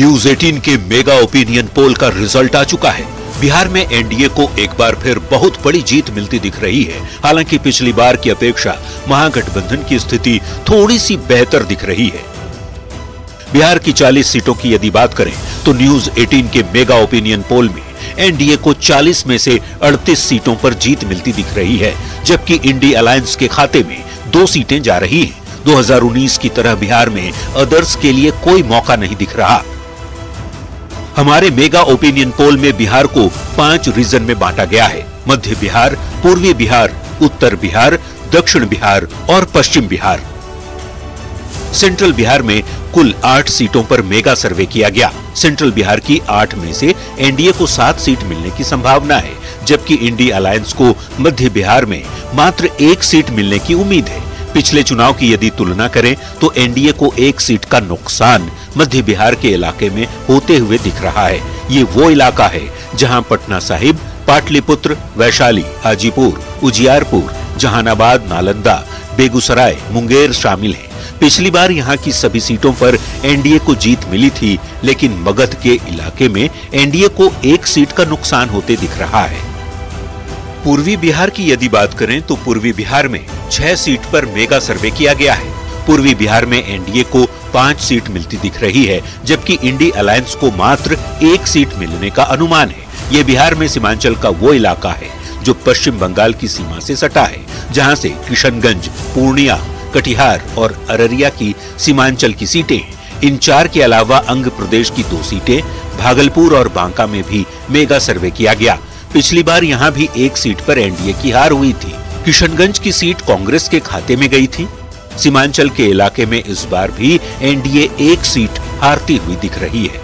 News 18 के mega opinion poll का result आ चुका है। बिहार में एनडीए को एक बार फिर बहुत बड़ी जीत मिलती दिख रही है। हालांकि पिछली बार की अपेक्षा महागठबंधन की स्थिति थोड़ी सी बेहतर दिख रही है। बिहार की 40 सीटों की यदि बात करें तो न्यूज 18 के मेगा ओपिनियन पोल में एनडीए को 40 में से 38 सीटों पर जीत मिलती दिख रही है, जबकि इंडी अलायंस के खाते में 2 सीटें जा रही हैं। 2019 की तरह बिहार में अदर्स के लिए कोई मौका नहीं दिख रहा। हमारे मेगा ओपिनियन पोल में बिहार को 5 रीजन में बांटा गया है। मध्य बिहार, पूर्वी बिहार, उत्तर बिहार, दक्षिण बिहार और पश्चिम बिहार। सेंट्रल बिहार में कुल 8 सीटों पर मेगा सर्वे किया गया। सेंट्रल बिहार की 8 में से एनडीए को 7 सीट मिलने की संभावना है, जबकि इंडी अलायंस को मध्य बिहार में मात्र 1 सीट मिलने की उम्मीद है। पिछले चुनाव की यदि तुलना करें तो एनडीए को 1 सीट का नुकसान मध्य बिहार के इलाके में होते हुए दिख रहा है। ये वो इलाका है जहां पटना साहिब, पाटलिपुत्र, वैशाली, हाजीपुर, उजियारपुर, जहानाबाद, नालंदा, बेगूसराय, मुंगेर शामिल हैं। पिछली बार यहां की सभी सीटों पर एनडीए को जीत मिली थी, लेकिन मगध के इलाके में एनडीए को 1 सीट का नुकसान होते दिख रहा है। पूर्वी बिहार की यदि बात करें तो पूर्वी बिहार में 6 सीट पर मेगा सर्वे किया गया है। पूर्वी बिहार में एनडीए को 5 सीट मिलती दिख रही है, जबकि इंडी अलायंस को मात्र 1 सीट मिलने का अनुमान है। ये बिहार में सीमांचल का वो इलाका है जो पश्चिम बंगाल की सीमा से सटा है, जहां से किशनगंज, पूर्णिया, कटिहार और अररिया की सीमांचल की सीटें हैं। इन 4 के अलावा अंग प्रदेश की 2 सीटें, भागलपुर और बांका में भी मेगा सर्वे किया गया। पिछली बार यहां भी 1 सीट पर एनडीए की हार हुई थी। किशनगंज की सीट कांग्रेस के खाते में गई थी। सीमांचल के इलाके में इस बार भी एनडीए 1 सीट हारती हुई दिख रही है।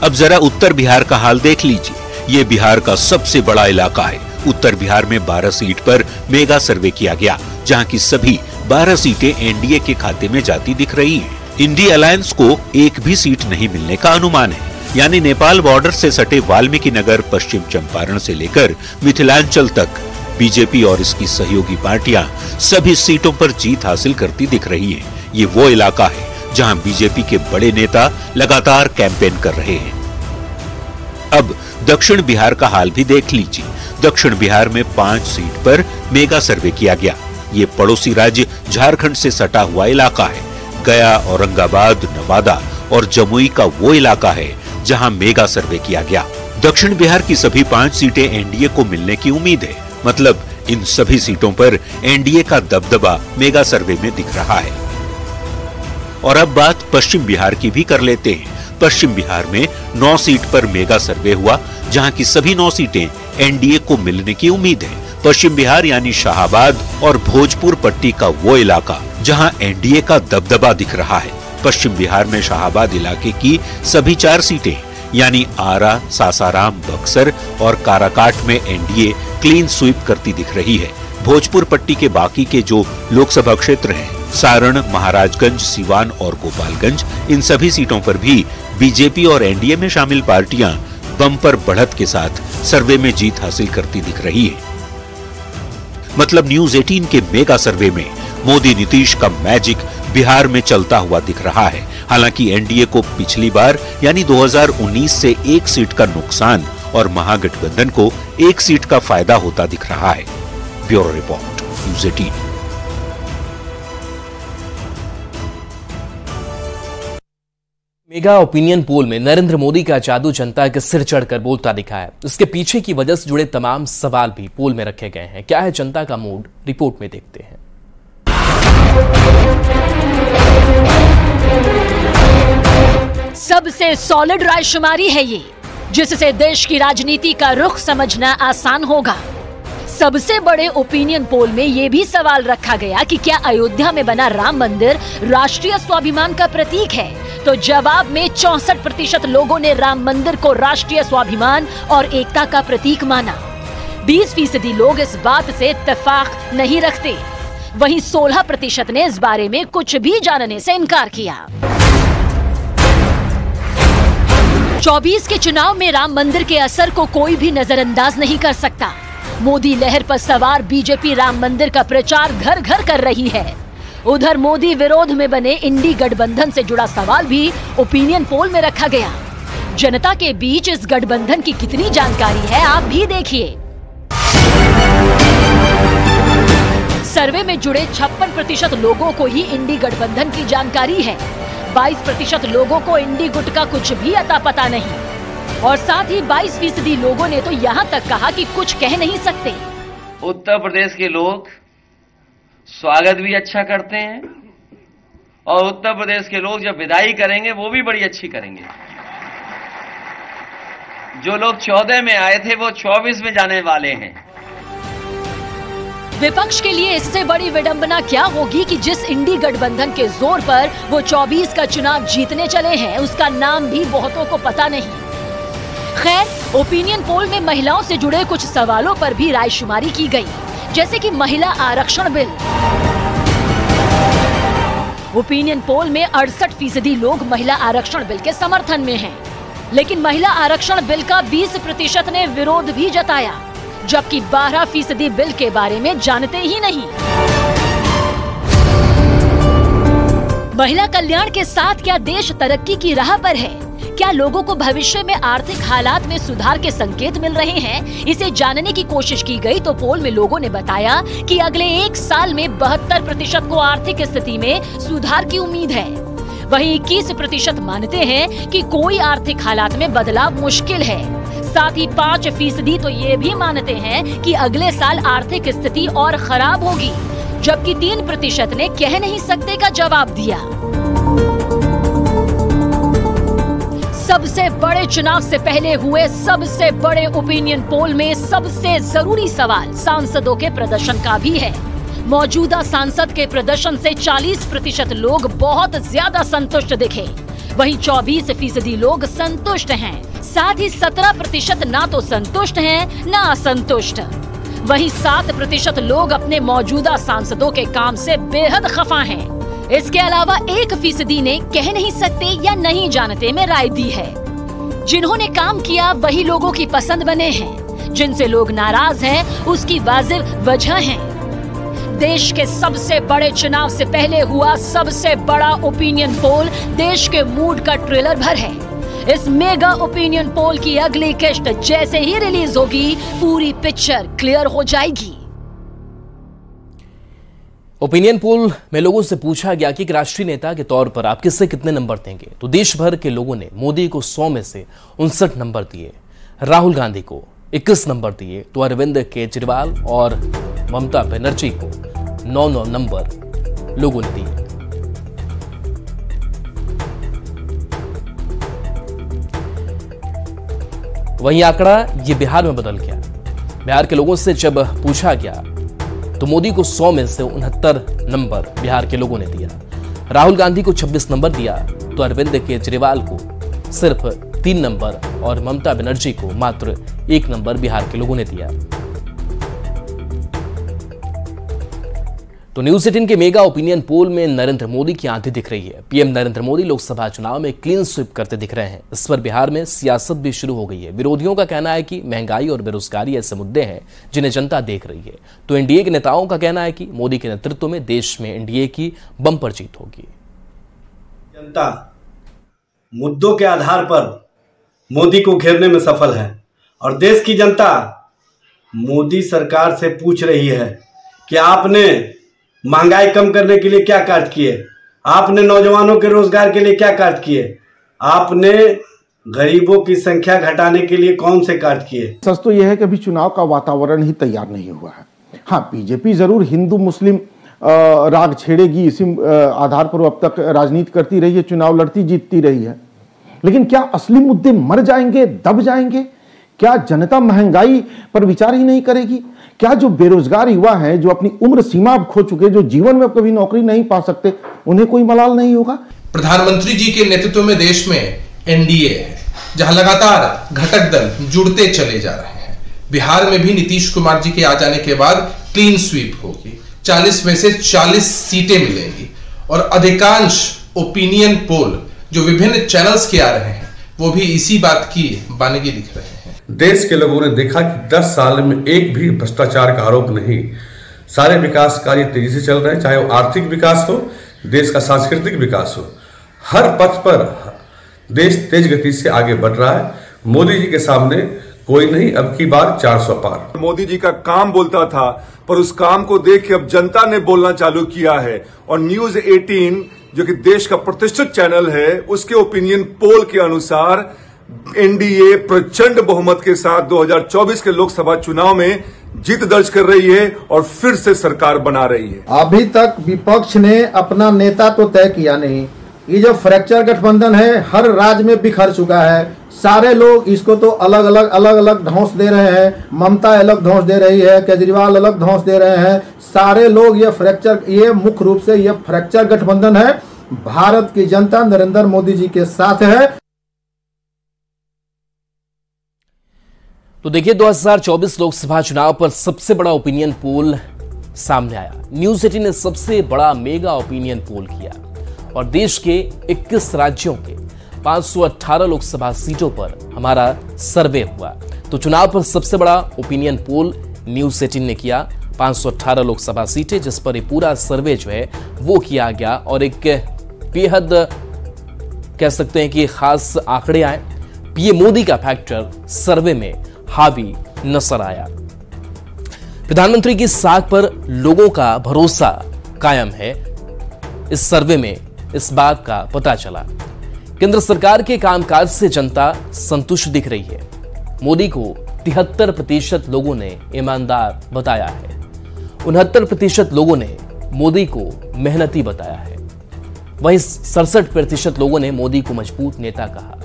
अब जरा उत्तर बिहार का हाल देख लीजिए। ये बिहार का सबसे बड़ा इलाका है। उत्तर बिहार में 12 सीट पर मेगा सर्वे किया गया, जहां की सभी 12 सीटें एनडीए के खाते में जाती दिख रही हैं। इंडी अलायंस को 1 भी सीट नहीं मिलने का अनुमान है, यानी नेपाल बॉर्डर से सटे वाल्मीकि नगर, पश्चिम चंपारण से लेकर मिथिलांचल तक बीजेपी और इसकी सहयोगी पार्टियां सभी सीटों पर जीत हासिल करती दिख रही हैं। ये वो इलाका है जहां बीजेपी के बड़े नेता लगातार कैंपेन कर रहे हैं। अब दक्षिण बिहार का हाल भी देख लीजिए। दक्षिण बिहार में 5 सीट पर मेगा सर्वे किया गया। ये पड़ोसी राज्य झारखंड से सटा हुआ इलाका है। गया, औरंगाबाद, नवादा और जमुई का वो इलाका है जहां मेगा सर्वे किया गया। दक्षिण बिहार की सभी 5 सीटें एनडीए को मिलने की उम्मीद है। मतलब इन सभी सीटों पर एनडीए का दबदबा मेगा सर्वे में दिख रहा है। और अब बात पश्चिम बिहार की भी कर लेते हैं। पश्चिम बिहार में 9 सीट पर मेगा सर्वे हुआ, जहां की सभी 9 सीटें एनडीए को मिलने की उम्मीद है। पश्चिम बिहार यानी शाहाबाद और भोजपुर पट्टी का वो इलाका जहां एनडीए का दबदबा दिख रहा है। पश्चिम बिहार में शाहाबाद इलाके की सभी 4 सीटें यानी आरा, सासाराम, बक्सर और काराकाट में एनडीए क्लीन स्वीप करती दिख रही है। भोजपुर पट्टी के बाकी के जो लोकसभा क्षेत्र हैं, सारण, महाराजगंज, सिवान और गोपालगंज, इन सभी सीटों पर भी बीजेपी और एनडीए में शामिल पार्टियां बम्पर बढ़त के साथ सर्वे में जीत हासिल करती दिख रही है। मतलब न्यूज 18 के मेगा सर्वे में मोदी नीतीश का मैजिक बिहार में चलता हुआ दिख रहा है। हालांकि एनडीए को पिछली बार यानी 2019 से 1 सीट का नुकसान और महागठबंधन को 1 सीट का फायदा होता दिख रहा है। Bureau report, news 18। Mega opinion poll में नरेंद्र मोदी का जादू जनता के सिर चढ़कर बोलता दिखा है। इसके पीछे की वजह से जुड़े तमाम सवाल भी पोल में रखे गए हैं। क्या है जनता का मूड, रिपोर्ट में देखते हैं। सबसे सॉलिड रायशुमारी है ये, जिससे देश की राजनीति का रुख समझना आसान होगा। सबसे बड़े ओपिनियन पोल में ये भी सवाल रखा गया कि क्या अयोध्या में बना राम मंदिर राष्ट्रीय स्वाभिमान का प्रतीक है, तो जवाब में 64% लोगों ने राम मंदिर को राष्ट्रीय स्वाभिमान और एकता का प्रतीक माना। 20% लोग इस बात से इत्तेफाक नहीं रखते। वहीं 16% ने इस बारे में कुछ भी जानने से इनकार किया। 24 के चुनाव में राम मंदिर के असर को कोई भी नजरअंदाज नहीं कर सकता। मोदी लहर पर सवार बीजेपी राम मंदिर का प्रचार घर घर कर रही है। उधर मोदी विरोध में बने इंडी गठबंधन से जुड़ा सवाल भी ओपिनियन पोल में रखा गया। जनता के बीच इस गठबंधन की कितनी जानकारी है, आप भी देखिए। सर्वे में जुड़े 56% लोगों को ही इंडी गठबंधन की जानकारी है। 22% लोगों को इंडी गुट का कुछ भी अता पता नहीं और साथ ही 22% लोगों ने तो यहाँ तक कहा कि कुछ कह नहीं सकते। उत्तर प्रदेश के लोग स्वागत भी अच्छा करते हैं और उत्तर प्रदेश के लोग जब विदाई करेंगे वो भी बड़ी अच्छी करेंगे। जो लोग 14 में आए थे वो 24 में जाने वाले हैं। विपक्ष के लिए इससे बड़ी विडंबना क्या होगी कि जिस इंडी गठबंधन के जोर पर वो 24 का चुनाव जीतने चले हैं, उसका नाम भी बहुतों को पता नहीं। खैर, ओपिनियन पोल में महिलाओं से जुड़े कुछ सवालों पर भी रायशुमारी की गई, जैसे कि महिला आरक्षण बिल। ओपिनियन पोल में 68% लोग महिला आरक्षण बिल के समर्थन में हैं, लेकिन महिला आरक्षण बिल का 20% ने विरोध भी जताया, जबकि 12% बिल के बारे में जानते ही नहीं। महिला कल्याण के साथ क्या देश तरक्की की राह पर है? क्या लोगों को भविष्य में आर्थिक हालात में सुधार के संकेत मिल रहे हैं? इसे जानने की कोशिश की गई तो पोल में लोगों ने बताया कि अगले 1 साल में 72% को आर्थिक स्थिति में सुधार की उम्मीद है। वहीं 21% मानते हैं कि कोई आर्थिक हालात में बदलाव मुश्किल है। साथ ही 5% तो ये भी मानते हैं कि अगले साल आर्थिक स्थिति और खराब होगी, जबकि 3% ने कह नहीं सकते का जवाब दिया। सबसे बड़े चुनाव से पहले हुए सबसे बड़े ओपिनियन पोल में सबसे जरूरी सवाल सांसदों के प्रदर्शन का भी है। मौजूदा सांसद के प्रदर्शन से 40% लोग बहुत ज्यादा संतुष्ट दिखे, वहीं 24% लोग संतुष्ट हैं। साथ ही 17% ना तो संतुष्ट हैं ना असंतुष्ट। वहीं 7% लोग अपने मौजूदा सांसदों के काम से बेहद खफा हैं। इसके अलावा 1% ने कह नहीं सकते या नहीं जानते में राय दी है। जिन्होंने काम किया वही लोगों की पसंद बने हैं, जिनसे लोग नाराज हैं उसकी वाजिब वजह है। देश के सबसे बड़े चुनाव से पहले हुआ सबसे बड़ा ओपिनियन पोल देश के मूड का ट्रेलर भर है। इस मेगा ओपिनियन पोल की अगली किस्त जैसे ही रिलीज होगी, पूरी पिक्चर क्लियर हो जाएगी। ओपिनियन पोल में लोगों से पूछा गया कि एक राष्ट्रीय नेता के तौर पर आप किससे कितने नंबर देंगे, तो देश भर के लोगों ने मोदी को 100 में से 59 नंबर दिए, राहुल गांधी को 21 नंबर दिए, तो अरविंद केजरीवाल और ममता बनर्जी को 9 नंबर लोगों ने दिए। वहीं आंकड़ा ये बिहार में बदल गया। बिहार के लोगों से जब पूछा गया तो मोदी को 100 में से 69 नंबर बिहार के लोगों ने दिया, राहुल गांधी को 26 नंबर दिया, तो अरविंद केजरीवाल को सिर्फ 3 नंबर और ममता बनर्जी को मात्र 1 नंबर बिहार के लोगों ने दिया। तो न्यूज़ 18 के मेगा ओपिनियन पोल में नरेंद्र मोदी की आंधी दिख रही है। पीएम नरेंद्र मोदी लोकसभा चुनाव में क्लीन स्वीप करते दिख रहे हैं। इस पर बिहार में सियासत भी शुरू हो गई है। विरोधियों का कहना है कि महंगाई और बेरोजगारी ऐसे मुद्दे हैं जिन्हें जनता देख रही है, तो एनडीए के नेताओं का कहना है कि मोदी के नेतृत्व में देश में एनडीए की बम्पर जीत होगी। जनता मुद्दों के आधार पर मोदी को घेरने में सफल है और देश की जनता मोदी सरकार से पूछ रही है कि आपने महंगाई कम करने के लिए क्या कार्य किए, आपने नौजवानों के रोजगार के लिए क्या कार्य किए, आपने गरीबों की संख्या घटाने के लिए कौन से कार्य किए। सच तो यह है कि अभी चुनाव का वातावरण ही तैयार नहीं हुआ है। हाँ, बीजेपी जरूर हिंदू मुस्लिम राग छेड़ेगी, इसी आधार पर वो अब तक राजनीति करती रही है, चुनाव लड़ती जीतती रही है, लेकिन क्या असली मुद्दे मर जाएंगे, दब जाएंगे? क्या जनता महंगाई पर विचार ही नहीं करेगी? क्या जो बेरोजगार युवा हैं, जो अपनी उम्र सीमा खो चुके, जो जीवन में कभी नौकरी नहीं पा सकते, उन्हें कोई मलाल नहीं होगा? प्रधानमंत्री जी के नेतृत्व में देश में एनडीए है, जहां लगातार घटक दल जुड़ते चले जा रहे हैं। बिहार में भी नीतीश कुमार जी के आ जाने के बाद क्लीन स्वीप होगी, 40 में से 40 सीटें मिलेंगी और अधिकांश ओपिनियन पोल जो विभिन्न चैनल्स के आ रहे हैं वो भी इसी बात की बानगी दिख रहे हैं। देश के लोगों ने देखा कि 10 साल में एक भी भ्रष्टाचार का आरोप नहीं, सारे विकास कार्य तेजी से चल रहे हैं, चाहे वो आर्थिक विकास हो, देश का सांस्कृतिक विकास हो, हर पथ पर देश तेज गति से आगे बढ़ रहा है। मोदी जी के सामने कोई नहीं, अब की बार 400 पार। मोदी जी का काम बोलता था, पर उस काम को देख के अब जनता ने बोलना चालू किया है। और न्यूज 18 जो कि देश का प्रतिष्ठित चैनल है, उसके ओपिनियन पोल के अनुसार एनडीए प्रचंड बहुमत के साथ 2024 के लोकसभा चुनाव में जीत दर्ज कर रही है और फिर से सरकार बना रही है। अभी तक विपक्ष ने अपना नेता तो तय किया नहीं। ये जो फ्रैक्चर गठबंधन है हर राज्य में बिखर चुका है। सारे लोग इसको तो अलग अलग धौंस दे रहे हैं। ममता अलग धौंस दे रही है, केजरीवाल अलग धौंस दे रहे हैं। सारे लोग ये मुख्य रूप से ये फ्रैक्चर गठबंधन है। भारत की जनता नरेंद्र मोदी जी के साथ है। तो देखिए 2024 लोकसभा चुनाव पर सबसे बड़ा ओपिनियन पोल सामने आया। न्यूज 18 ने सबसे बड़ा मेगा ओपिनियन पोल किया और देश के 21 राज्यों के 518 लोकसभा सीटों पर हमारा सर्वे हुआ। तो चुनाव पर सबसे बड़ा ओपिनियन पोल न्यूज 18 ने किया। 518 लोकसभा सीटें जिस पर ये पूरा सर्वे जो है वो किया गया और एक बेहद कह सकते हैं कि खास आंकड़े आए। पीएम मोदी का फैक्टर सर्वे में हावी नजर आया। प्रधानमंत्री की साख पर लोगों का भरोसा कायम है, इस सर्वे में इस बात का पता चला। केंद्र सरकार के कामकाज से जनता संतुष्ट दिख रही है। मोदी को 73% लोगों ने ईमानदार बताया है। 69% लोगों ने मोदी को मेहनती बताया है। वहीं 67% लोगों ने मोदी को मजबूत नेता कहा।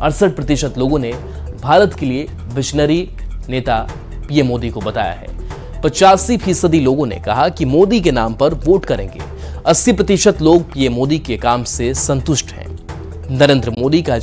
68% लोगों ने भारत के लिए विजनरी नेता पीएम मोदी को बताया है। 85% लोगों ने कहा कि मोदी के नाम पर वोट करेंगे। 80% लोग पीएम मोदी के काम से संतुष्ट हैं। नरेंद्र मोदी का